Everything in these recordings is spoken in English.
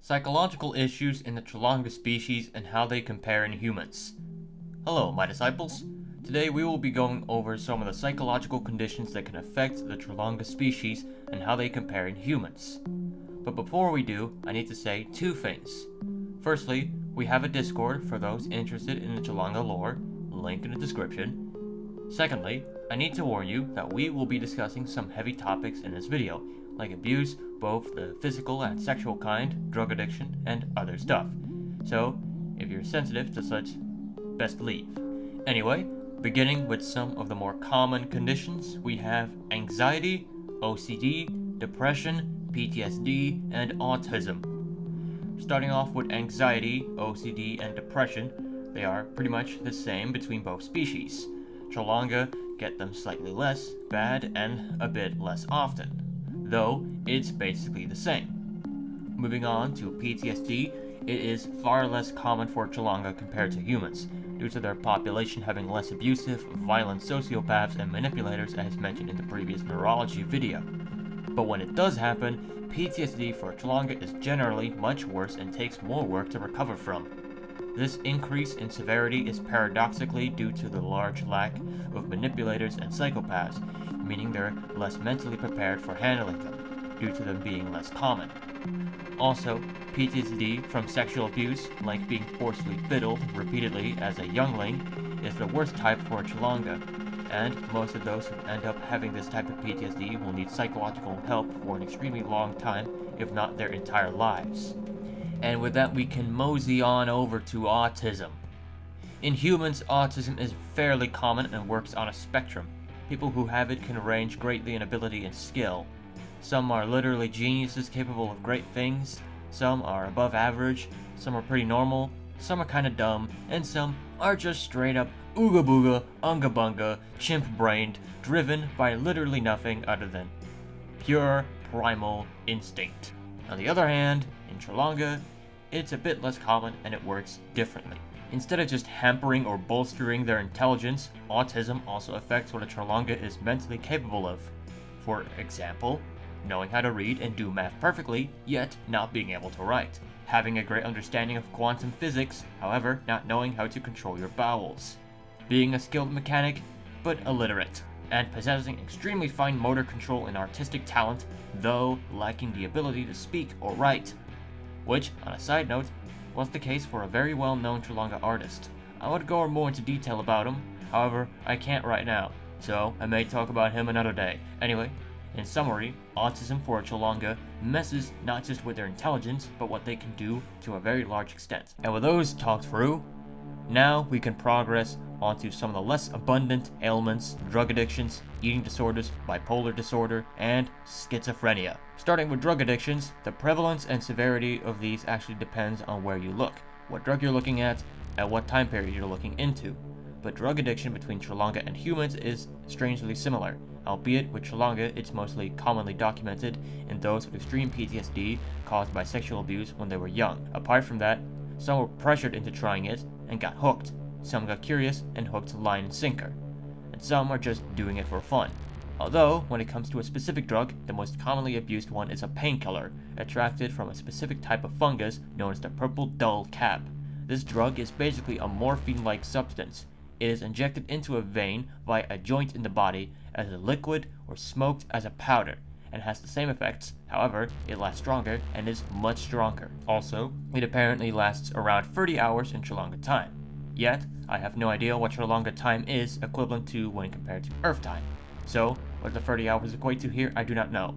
Psychological issues in the Cholanga species and how they compare in humans. Hello, my disciples. Today we will be going over some of the psychological conditions that can affect the Cholanga species and how they compare in humans. But before we do, I need to say two things. Firstly, we have a Discord for those interested in the Cholanga lore, link in the description. Secondly, I need to warn you that we will be discussing some heavy topics in this video, like abuse, both the physical and sexual kind, drug addiction, and other stuff. So, if you're sensitive to such, best leave. Anyway, beginning with some of the more common conditions, we have anxiety, OCD, depression, PTSD, and autism. Starting off with anxiety, OCD, and depression, they are pretty much the same between both species. Cholanga get them slightly less bad and a bit less often, though it's basically the same. Moving on to PTSD, it is far less common for Cholanga compared to humans, due to their population having less abusive, violent sociopaths and manipulators as mentioned in the previous neurology video. But when it does happen, PTSD for Cholanga is generally much worse and takes more work to recover from. This increase in severity is paradoxically due to the large lack of manipulators and psychopaths, meaning they're less mentally prepared for handling them, due to them being less common. Also, PTSD from sexual abuse, like being forcibly fiddled repeatedly as a youngling, is the worst type for Cholanga, and most of those who end up having this type of PTSD will need psychological help for an extremely long time, if not their entire lives. And with that, we can mosey on over to autism. In humans, autism is fairly common and works on a spectrum. People who have it can range greatly in ability and skill. Some are literally geniuses capable of great things, some are above average, some are pretty normal, some are kinda dumb, and some are just straight up ooga booga, unga bunga, chimp brained, driven by literally nothing other than pure primal instinct. On the other hand, in Cholanga, it's a bit less common and it works differently. Instead of just hampering or bolstering their intelligence, autism also affects what a Cholanga is mentally capable of. For example, knowing how to read and do math perfectly, yet not being able to write. Having a great understanding of quantum physics, however, not knowing how to control your bowels. Being a skilled mechanic, but illiterate. And possessing extremely fine motor control and artistic talent, though lacking the ability to speak or write. Which, on a side note, was the case for a very well-known Cholanga artist. I would go more into detail about him, however, I can't right now, so I may talk about him another day. Anyway, in summary, autism for a Cholanga messes not just with their intelligence, but what they can do to a very large extent. And with those talked through, now we can progress onto some of the less abundant ailments, drug addictions, eating disorders, bipolar disorder, and schizophrenia. Starting with drug addictions, the prevalence and severity of these actually depends on where you look, what drug you're looking at what time period you're looking into. But drug addiction between Cholanga and humans is strangely similar, albeit with Cholanga it's mostly commonly documented in those with extreme PTSD caused by sexual abuse when they were young. Apart from that, some were pressured into trying it and got hooked. Some got curious and hooked line and sinker, and some are just doing it for fun. Although, when it comes to a specific drug, the most commonly abused one is a painkiller, extracted from a specific type of fungus known as the purple dull cap. This drug is basically a morphine-like substance. It is injected into a vein via a joint in the body as a liquid or smoked as a powder, and has the same effects, however, it lasts stronger and is much stronger. Also, it apparently lasts around 30 hours in Cholanga time. Yet, I have no idea what Cholanga time is equivalent to when compared to Earth time. So, what the 30 hours equate to here, I do not know.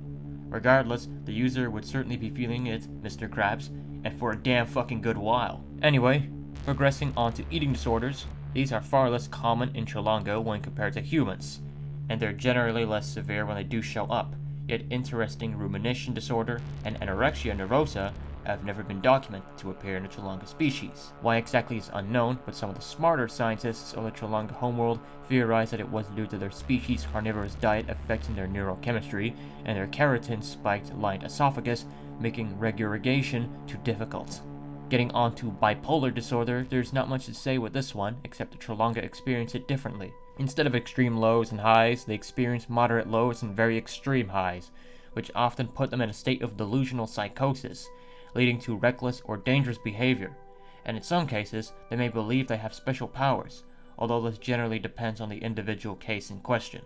Regardless, the user would certainly be feeling it, Mr. Krabs, and for a damn fucking good while. Anyway, progressing on to eating disorders, these are far less common in Cholanga when compared to humans, and they're generally less severe when they do show up. Yet interesting rumination disorder and anorexia nervosa have never been documented to appear in the Cholanga species. Why exactly is unknown, but some of the smarter scientists of the Cholanga homeworld theorize that it was due to their species' carnivorous diet affecting their neurochemistry and their keratin-spiked lined esophagus, making regurgitation too difficult. Getting on to bipolar disorder, there's not much to say with this one, except that Cholanga experience it differently. Instead of extreme lows and highs, they experience moderate lows and very extreme highs, which often put them in a state of delusional psychosis. leading to reckless or dangerous behavior, and in some cases, they may believe they have special powers, although this generally depends on the individual case in question.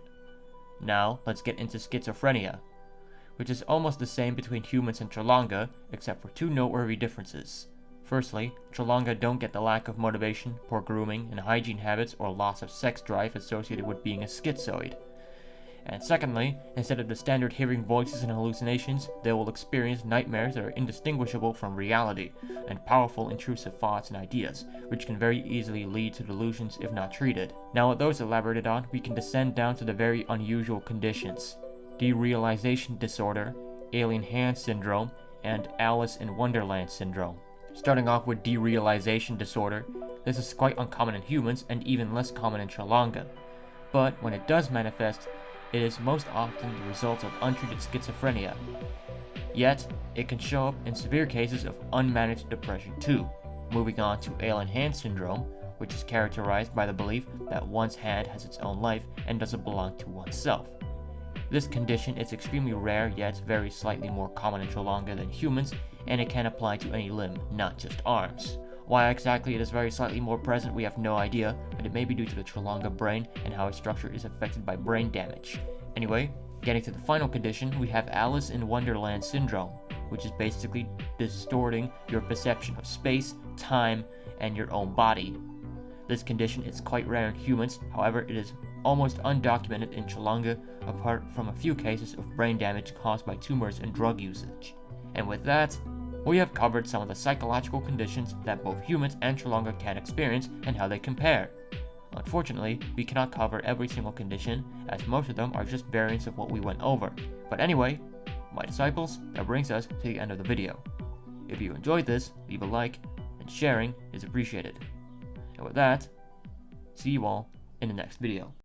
Now, let's get into schizophrenia, which is almost the same between humans and Tralanga, except for two noteworthy differences. Firstly, Tralanga don't get the lack of motivation, poor grooming, and hygiene habits or loss of sex drive associated with being a schizoid. And secondly, instead of the standard hearing voices and hallucinations, they will experience nightmares that are indistinguishable from reality, and powerful intrusive thoughts and ideas, which can very easily lead to delusions if not treated. Now with those elaborated on, we can descend down to the very unusual conditions: Derealization disorder, alien hand syndrome, and Alice in Wonderland syndrome. Starting off with derealization disorder, this is quite uncommon in humans and even less common in Tralanga. But when it does manifest, it is most often the result of untreated schizophrenia. Yet, it can show up in severe cases of unmanaged depression too. Moving on to alien hand syndrome, which is characterized by the belief that one's hand has its own life and doesn't belong to oneself. This condition is extremely rare, yet very slightly more common in Tralanga than humans, and it can apply to any limb, not just arms. Why exactly it is very slightly more present, we have no idea, but it may be due to the Tralanga brain and how its structure is affected by brain damage. Anyway, getting to the final condition, we have Alice in Wonderland syndrome, which is basically distorting your perception of space, time, and your own body. This condition is quite rare in humans, however, it is almost undocumented in Tralanga, apart from a few cases of brain damage caused by tumors and drug usage. And with that, we have covered some of the psychological conditions that both humans and Tralanga can experience and how they compare. Unfortunately, we cannot cover every single condition, as most of them are just variants of what we went over. But anyway, my disciples, that brings us to the end of the video. If you enjoyed this, leave a like, and sharing is appreciated. And with that, see you all in the next video.